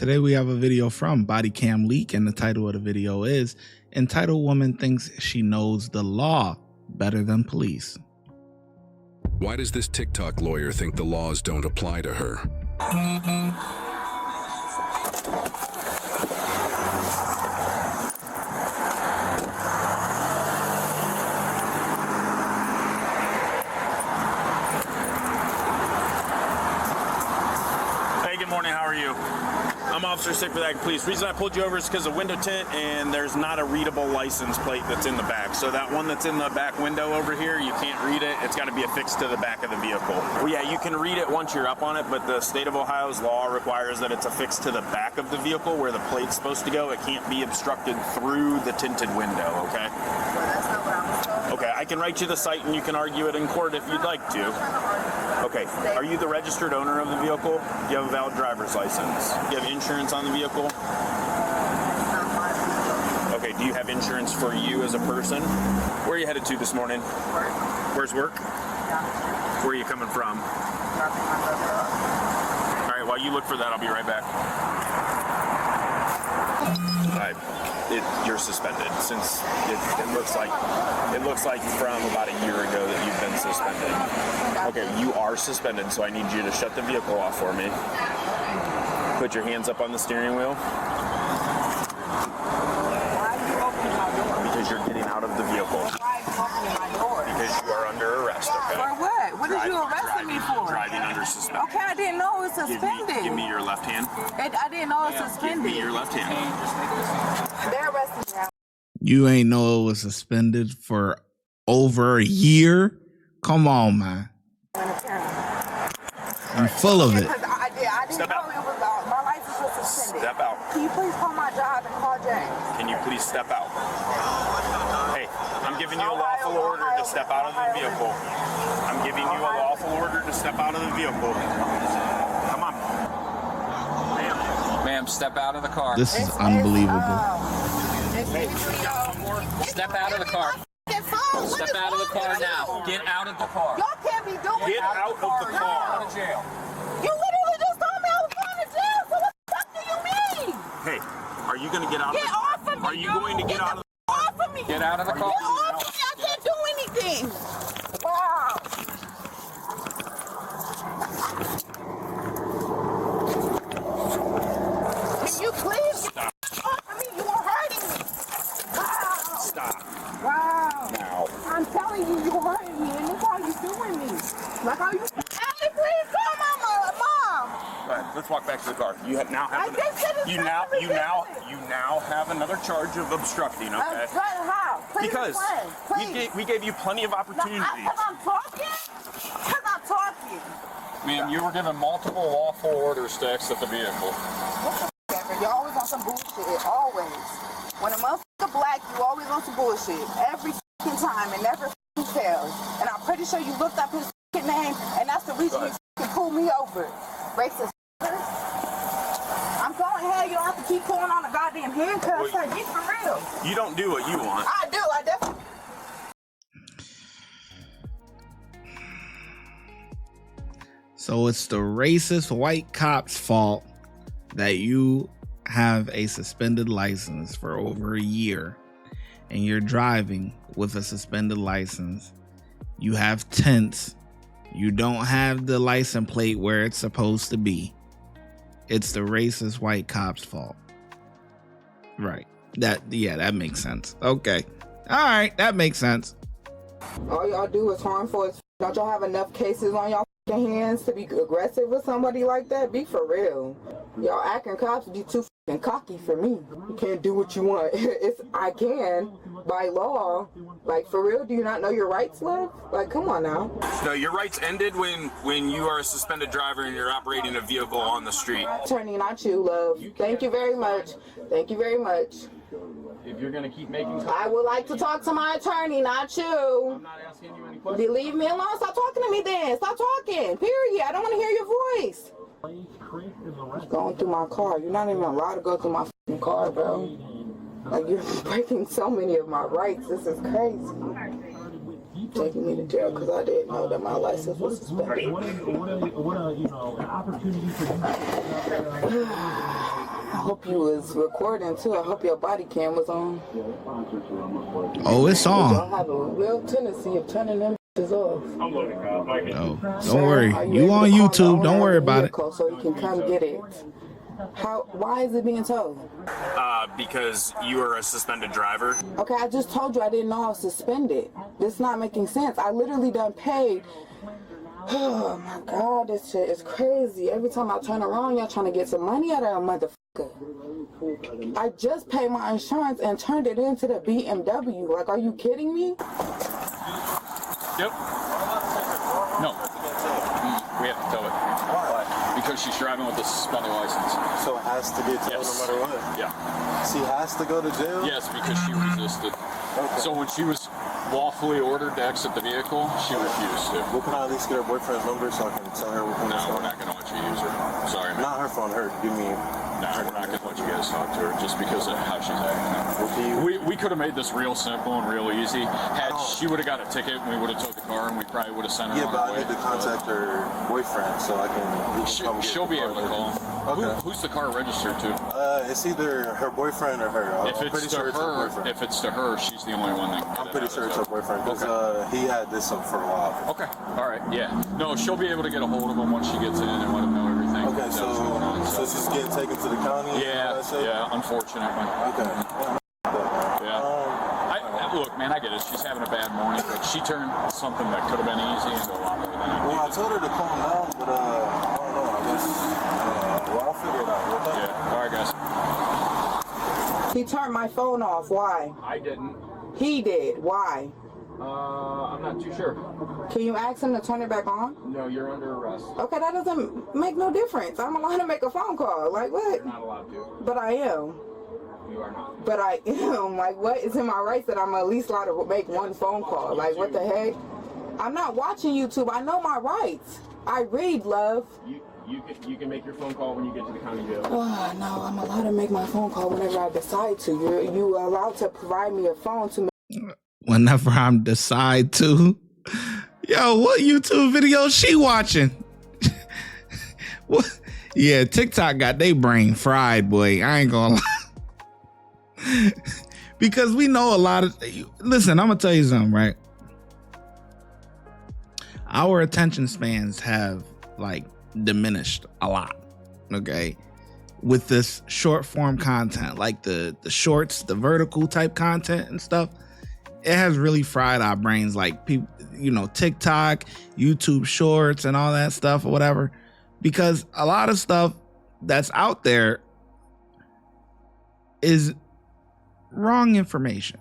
Today we have a video from Body Cam Leak, and the title of the video is Entitled Woman Thinks She Knows the Law Better Than Police. Why does this TikTok lawyer think the laws don't apply to her? Hey, good morning. How are you? I'm Officer Sappheiros Police. The reason I pulled you over is because of window tint and there's not a readable license plate that's in the back. So that one that's in the back window over here, you can't read it. It's got to be affixed to the back of the vehicle. Well, yeah, you can read it once you're up on it, but the state of Ohio's law requires that it's affixed to the back of the vehicle where the plate's supposed to go. It can't be obstructed through the tinted window, okay? Well, that's not what I was told. Okay, I can write you the cite and you can argue it in court if you'd like to. Okay, are you the registered owner of the vehicle? Do you have a valid driver's license? Do you have insurance on the vehicle? Okay, do you have insurance for you as a person? Where are you headed to this morning? Work. Where's work? Yeah. Where are you coming from? Dropping my brother off. All right, while you look for that, I'll be right back. You're suspended since it looks like from about a year ago that you've been suspended. Okay, you are suspended, so I need you to shut the vehicle off for me. Put your hands up on the steering wheel. Why are you opening my door? Because you're getting out of the vehicle. Why are you opening my door? Because you are under arrest, okay? For what? What did you arrest me for? Driving under suspension. Okay, I didn't know it was suspended. Give me your left hand. I didn't know it was Give suspended. me your left hand. They're arresting me. You ain't know it was suspended for over a year? Come on, man. I'm full of it. Because I didn't Step know out. it was my license was suspended. Step out. Can you please call my job and call James? Can you please step out? Hey, I'm giving you a lawful order to step out of the vehicle. I'm giving you a lawful order to step out of the vehicle. Come on. Ma'am, step out of the car. This is unbelievable. Step out of the car. Step out of the car now. Get out of the car. Y'all can't be doing Get that. out of the car. Go to jail. You literally just told me I was going to jail, so what the fuck do you mean? Hey, are you going to get out of Get the car? off of me, Are you dude. going to get out of the car? Off of me. Get out of the car. Get off of me. I can't do anything. Wow. Can you please get off of me? You are hurting me. Wow. Stop. Wow. Now. I'm telling you, you're hurting me, and look how you're doing me. Like how you... Ellie, please call my mom. All right, let's walk back to the car. You now have you now have another charge of obstructing. Okay. How? Please Because explain. Please. we gave you plenty of opportunities. Because I'm talking? Because I'm talking. Ma'am, you were given multiple lawful orders to exit the vehicle. Whatever. You always on some bullshit. Always. When a motherfucker black, you always on some bullshit. Every fucking time. It never fucking fails. And I'm pretty sure you looked up his fucking name, and that's the reason you fucking pulled me over. Racist. I'm going ahead. You don't have to keep pulling on the goddamn handcuffs. Like, get for real. You don't do what you want. I do. I definitely. So it's the racist white cop's fault that you have a suspended license for over a year and you're driving with a suspended license. You have tints. You don't have the license plate where it's supposed to be. It's the racist white cop's fault. Right. That makes sense. Okay. All right. That makes sense. All y'all do is harmful as don't y'all have enough cases on y'all hands to be aggressive with somebody like that? Be for real. Y'all acting cops be too cocky for me. You can't do what you want. I can by law. Like, for real, do you not know your rights, love? Like, come on now. No, your rights ended when you are a suspended driver and you're operating a vehicle on the street. Attorney, not you, love. Thank you very much. Thank you very much. If you're going to keep making... I would like to talk to my attorney, not you. I'm not asking you any questions. Leave me alone. Stop talking to me then. Stop talking. Period. I don't want to hear your voice. Going through my car. You're not even allowed to go through my fucking car, bro. Like, you're breaking so many of my rights. This is crazy. Taking me to jail because I didn't know that my license was suspended. What a, an opportunity for you. hope you was recording too. I hope your body cam was on. Oh, it's on. Y'all have a real tendency of turning them off. No, don't worry. You on YouTube. Don't worry about it. So you can come get it. Why is it being towed? Because you are a suspended driver. Okay, I just told you I didn't know I was suspended. This is not making sense. I literally done paid. Oh my God, this shit is crazy. Every time I turn around, y'all trying to get some money out of a motherfucker. I just paid my insurance and turned it into the BMW. Like, are you kidding me? Yep. No. We have to tow it. Why? Because she's driving with a suspended license. So it has to get towed no matter what? Yeah. She has to go to jail? Yes, because she resisted. Okay. So when she was lawfully ordered to exit the vehicle, she refused to. Well, can I at least get her boyfriend's number so I can tell her what No, we're not going to let you use her. Sorry, man. Not her phone, her. Give me. No, we're not going to let you guys talk to her just because of how she's acting. We could have made this real simple and real easy. Had she would have got a ticket, we would have towed the car and we probably would have sent her on Yeah, but her I way. need to contact her boyfriend so I can. She'll be able to call him. Okay. Who's the car registered to? It's either her boyfriend or her. If it's to her, she's the only one that can get I'm pretty sure it's her boyfriend because he had this up for a while. Okay. All right. Yeah. No, she'll be able to get a hold of him once she gets in and let him know everything. Okay, that was going on, so she's getting taken to the county? Yeah. Unfortunately. Okay. Look, man, I get it. She's having a bad morning, but she turned something that could have been easy into a lot more than it. Well, I told her to calm down, but I don't know. I guess. I'll figure it out. Yeah. All right, guys. He turned my phone off. Why? I didn't. He did. Why? I'm not too sure. Can you ask him to turn it back on? No, you're under arrest. Okay, that doesn't make no difference. I'm allowed to make a phone call. Like, what? You're not allowed to. But I am. You are not. But I am. Like, what is in my rights that I'm at least allowed to make one phone call? Like, what the heck? I'm not watching YouTube. I know my rights. I read, love. You can make your phone call when you get to the county jail. Oh, no, I'm allowed to make my phone call whenever I decide to. You allowed to provide me a phone to make... Whenever I'm decide to. Yo, what YouTube video she watching? What? Yeah, TikTok got they brain fried, boy. I ain't gonna lie. Because we know a lot of... Listen, I'm gonna tell you something, right? Our attention spans have, like, diminished a lot, okay? With this short form content, like the shorts, the vertical type content and stuff, it has really fried our brains. Like, people, you know, TikTok, YouTube shorts and all that stuff or whatever, because a lot of stuff that's out there is wrong information,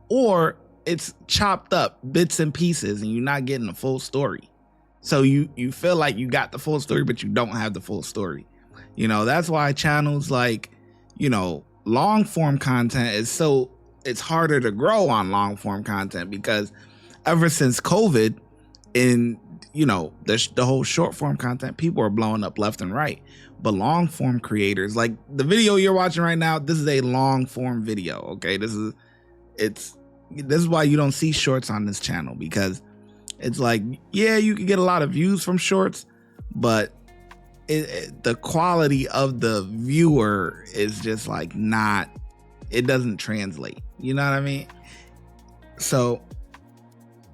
or it's chopped up bits and pieces and you're not getting the full story. So you feel like you got the full story, but you don't have the full story. You know, that's why channels like, you know, long form content it's harder to grow on long form content, because ever since COVID and, you know, the whole short form content, people are blowing up left and right. But long form creators, like the video you're watching right now, this is a long form video. Okay. This is why you don't see shorts on this channel, because it's like, yeah, you can get a lot of views from shorts, but the quality of the viewer is just like not, it doesn't translate. You know what I mean? So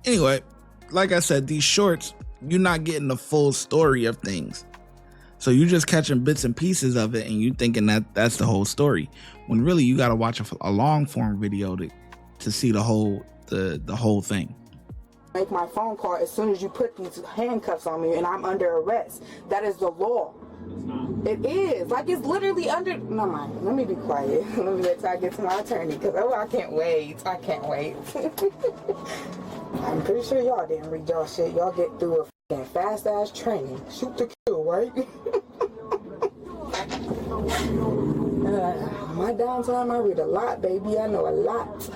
anyway, like I said, these shorts, you're not getting the full story of things. So you're just catching bits and pieces of it and you thinking that that's the whole story, when really you got to watch a long form video to see the whole thing. Make my phone call as soon as you put these handcuffs on me and I'm under arrest. That is the law. It is. Like, it's literally under... No, mind. Let me be quiet. Let me wait till I get to my attorney, because I can't wait. I can't wait. I'm pretty sure y'all didn't read y'all shit. Y'all get through a f***ing fast-ass training. Shoot to kill, right? My downtime, I read a lot, baby. I know a lot.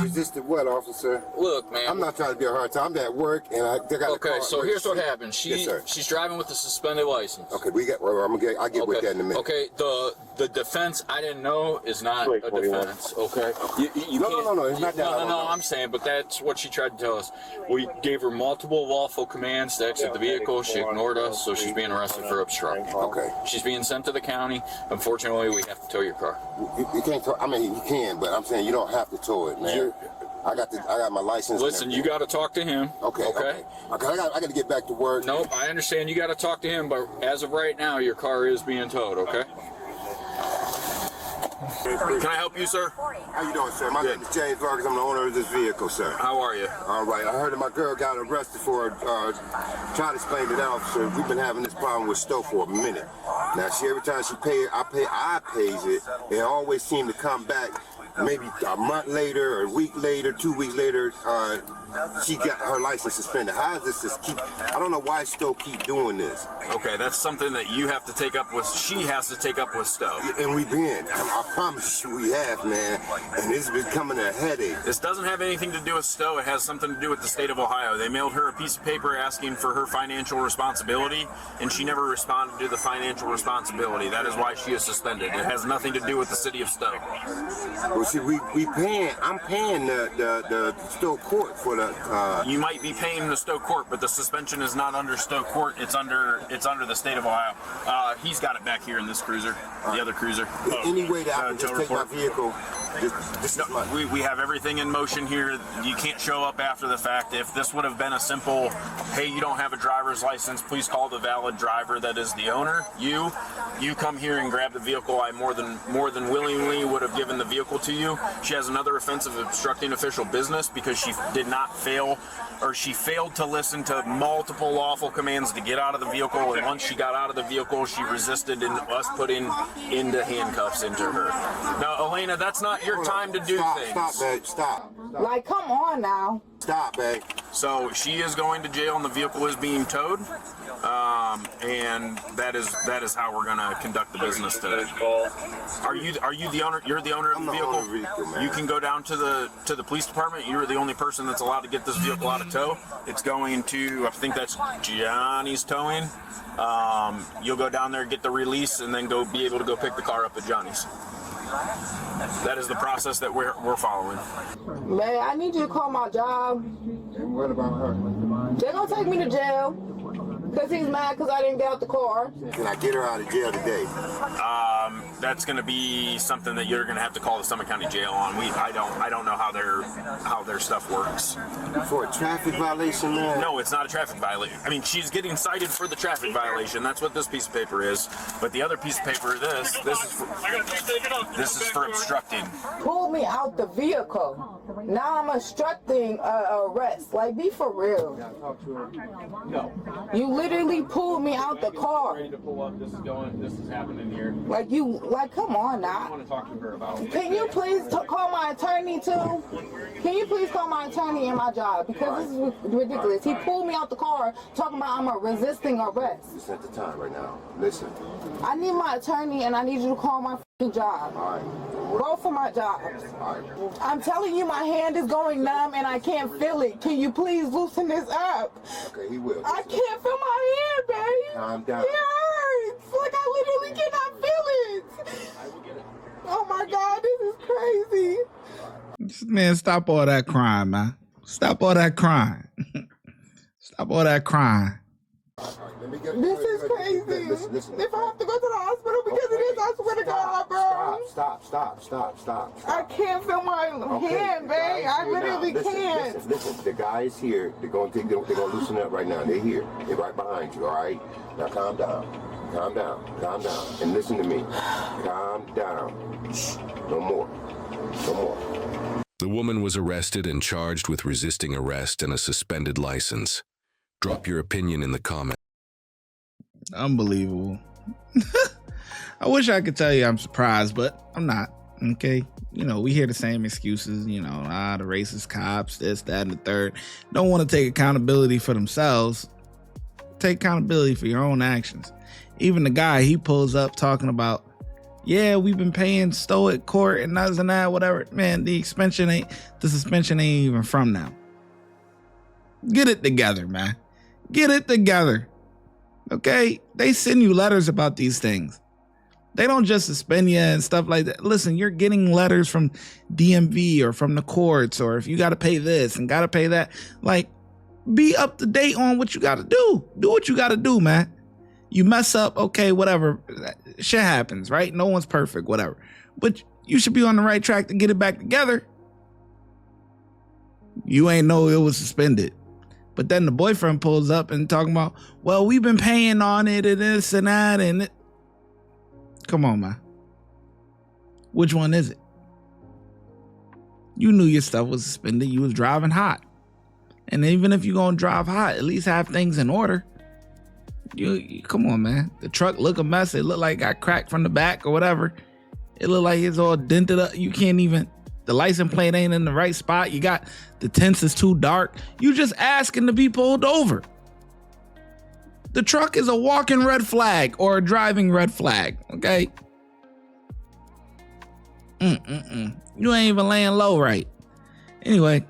Resisted what, officer? Look, man. I'm not trying to be a hard time. I'm at work, and they got a car. Okay, so here's what happened. Yes, sir. She's driving with a suspended license. Okay, I'll get with that in a minute. Okay, the defense I didn't know is not a defense. Okay. No, it's not that. No, I'm saying, but that's what she tried to tell us. We gave her multiple lawful commands to exit the vehicle. She ignored us, so she's being arrested for obstructing. Okay. She's being sent to the county. Unfortunately, we have to tow your car. You can't tow. I mean, you can, but I'm saying you don't have to tow it, man. I got my license. Listen, you got to talk to him. Okay. I got to get back to work. Nope, I understand you got to talk to him, but as of right now, your car is being towed. Okay. Can I help you, sir? How you doing, sir? My name is James Vargas. I'm the owner of this vehicle, sir. How are you? All right. I heard that my girl got arrested for trying to explain to that officer. We've been having this problem with Stowe for a minute. Now, every time she I pays it. It always seemed to come back maybe a month later, or a week later, 2 weeks later. She got her license suspended. How does this keep? I don't know why Stowe keep doing this. Okay, that's something that you have to take up with. She has to take up with Stowe. And we've been. I promise you, we have, man. And it's becoming a headache. This doesn't have anything to do with Stowe. It has something to do with the state of Ohio. They mailed her a piece of paper asking for her financial responsibility, and she never responded to the financial responsibility. That is why she is suspended. It has nothing to do with the city of Stowe. Well, see, we paying. I'm paying the Stowe court for the. You might be paying the Stowe court, but the suspension is not under Stowe court. It's under the state of Ohio. He's got it back here in this cruiser, the other cruiser. Any way that I can just take my vehicle. We have everything in motion here. You can't show up after the fact. If this would have been a simple, hey, you don't have a driver's license, please call the valid driver that is the owner. You come here and grab the vehicle. I more than willingly would have given the vehicle to you. She has another offense of obstructing official business because she did not she failed to listen to multiple lawful commands to get out of the vehicle, and once she got out of the vehicle, she resisted us putting into handcuffs into her. Now, Elena, that's not your time to do things. Stop, babe. Stop. Like, come on now. Stop, babe. So she is going to jail, and the vehicle is being towed. And that is how we're gonna conduct the business today. Are you the owner? You're the owner of the vehicle. You can go down to the police department. You're the only person that's allowed to get this vehicle out of tow. It's going to, I think that's Johnny's Towing. You'll go down there, get the release, and then be able to go pick the car up at Johnny's. That is the process that we're following. Man, I need you to call my job. And what about her? They're gonna take me to jail. Because he's mad because I didn't get out the car. Can I get her out of jail today? That's going to be something that you're going to have to call the Summit County Jail on. I don't know how their stuff works. For a traffic violation, man? No, it's not a traffic violation. I mean, she's getting cited for the traffic violation. That's what this piece of paper is. But the other piece of paper, this is for obstructing. Pulled me out the vehicle. Now I'm obstructing arrest. Like, be for real. No. You literally pulled me out the car. Ready to pull up. This is happening here. Like, come on now. I want to talk to her about. Can you please call my attorney too? Can you please call my attorney in my job? Because this is ridiculous. He pulled me out the car talking about I'm a resisting arrest. It's at the time right now. Listen. I need my attorney and I need you to call my job. All right. Both for my jobs. All right. I'm telling you, my hand is going numb and I can't feel it. Can you please loosen this up? Okay, he will. I can't feel my hand, babe. Calm down. It hurts. Like, I literally cannot feel it. Oh my God, this is crazy. Man, stop all that crying, man. Stop all that crying. Stop all that crying. This is crazy. Listen. If I have to go to the hospital because of this, I swear to God, bro. Stop. I can't feel my hand, babe. I literally can't. Listen. The guy is here. They're gonna loosen up right now. They're here. They're right behind you. All right. Now calm down, and listen to me. Calm down. Shh. No more. The woman was arrested and charged with resisting arrest and a suspended license. Drop your opinion in the comments. Unbelievable. I wish I could tell you I'm surprised, but I'm not. Okay. We hear the same excuses, the racist cops, this, that, and the third. Don't want to take accountability for themselves. Take accountability for your own actions. Even the guy, he pulls up talking about, Yeah, we've been paying Stoic Court and this and that, whatever. Man, the suspension ain't even from them. Get it together, man. Get it together. Okay? They send you letters about these things. They don't just suspend you and stuff like that. Listen, you're getting letters from DMV or from the courts, or if you got to pay this and got to pay that. Like, be up to date on what you got to do. Do what you got to do, man. You mess up, okay, whatever. Shit happens, right? No one's perfect, whatever. But you should be on the right track to get it back together. You ain't know it was suspended. But then the boyfriend pulls up and talking about, well, we've been paying on it and this and that and it. Come on, man. Which one is it? You knew your stuff was suspended. You was driving hot. And even if you're going to drive hot, at least have things in order. You come on, man. The truck look a mess. It look like it got cracked from the back or whatever. It look like it's all dented up. You can't even, the license plate ain't in the right spot. You got, the tints is too dark. You just asking to be pulled over. The truck is a walking red flag or a driving red flag, okay? You ain't even laying low right. Anyway,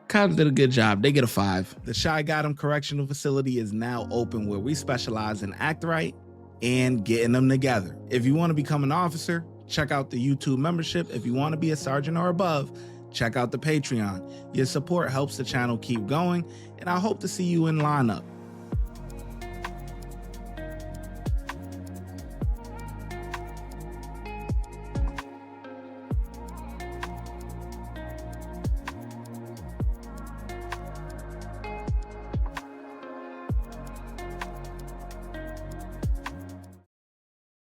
cops did a good job. They get a 5. The ShyGotEm Correctional Facility is now open, where we specialize in act right and getting them together. If you want to become an officer, check out the YouTube membership. If you want to be a sergeant or above, check out the Patreon. Your support helps the channel keep going, and I hope to see you in lineup.